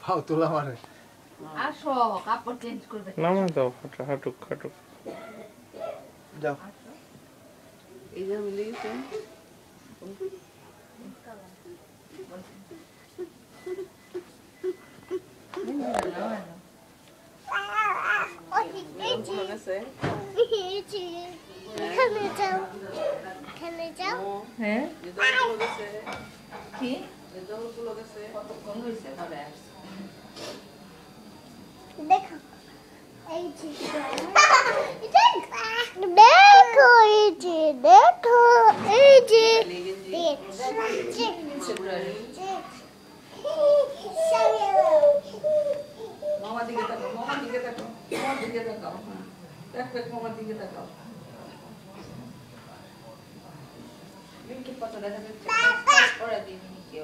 পাও তোলা মারে আসো কাপড় চেঞ্জ করবে নামা দাও হাঁটুক হাঁটুক যাও এই যে মিলে গেছে হ্যাঁ কি দেখো এই যে দেখো এই যে দেখো এই যে মামা দিকে তাকাও মামা দিকে তাকাও মামা দিকে তাকাও দেখ মামা দিকে তাকাও মিনিকে কত দেখা যাচ্ছে স্কার্ট পরা দিই মিনিকে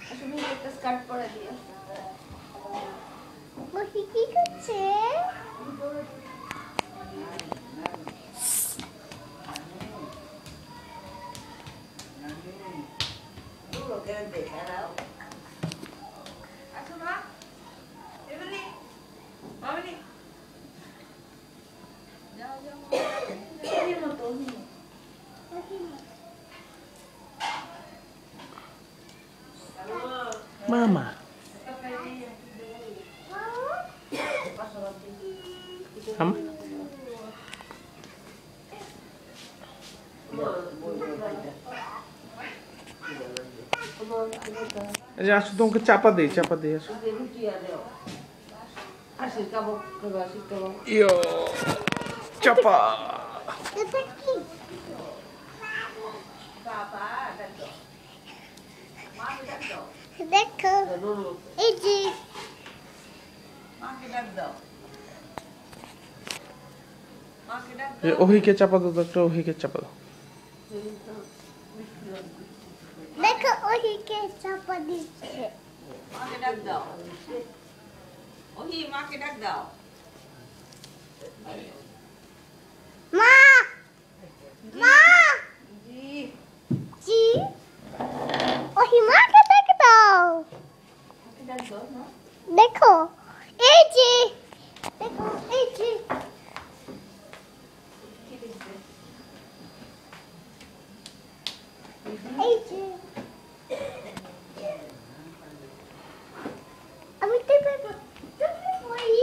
আসলে মিনিকে একটা স্কার্ট পরা দিই বসে কি করছে আসো মা এমনি মামনি যাও যাও এই মতো মামা এই যে আসো তোমাকে চাপা দিই আসো ইয়ো চাপা এটা কি দেখো এই যে ওহিকে চাপা দাও একটা ওহিকে চাপা দাও দেখো ওইকে চাপা দিচ্ছে মাকে ডাক দাও ওহি মাকে ডাক দাও মা মা জি জি ওই মাকে দেখো দাও মাকে ডাক দাও না দেখো এই যে দেখো এই যে কি দেখবে এই যে আমি তো পাবো তুমি ওই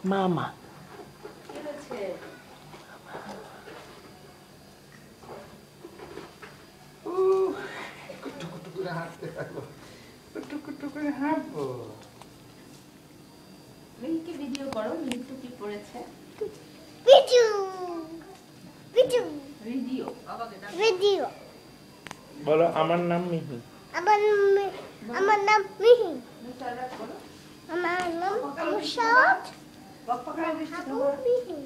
মামা কি হচ্ছে কুটু কুটু করে হাঁটতে থাকবো কুটু কুটু করে হাঁটবো মিনিকে ভিডিও করো মিনিটু কি পড়েছে ভিডিও ভিডিও ভিডিও বাবাকে ডাক ভিডিও বলো আমার নাম মিহি আমার নাম মিহি মুসারা করো আমার নাম মুসাদ বাপ্পা কালো বৃষ্টি আবু মিহি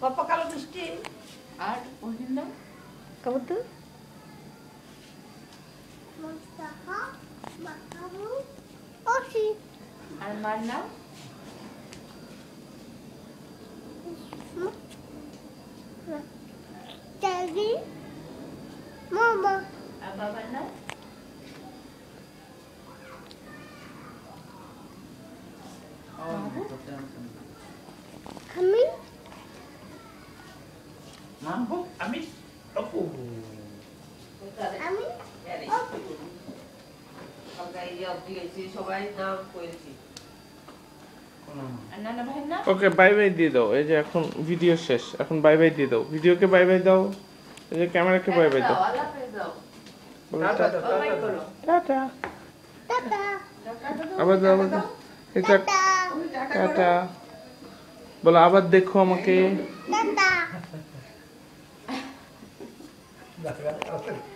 বাপ্পা কালো বৃষ্টি আর ওহির নাম কবুতর মুস্তাফা মাহমুদ ওসি আর মার নাম দাদি মামা আর বাবার নাম আমি মাম্বু আমি অপু আমি সবাই নাম করেছি আর নানা ভাইয়ের নাম ওকে বাই বাই দিয়ে দাও এই যে এখন ভিডিও শেষ এখন বাই বাই দিয়ে দাও ভিডিওকে বাই বাই দাও এই যে ক্যামেরাকে বাই বাই দাও আল্লাহ হাফেজ দাও বলো টাটা দাও, বাই টাটা দাও। করো টাটা টাটা আবার দাও আবার দাও এটা টাটা টাটা বলো আবার দেখো আমাকে টাটা দাদা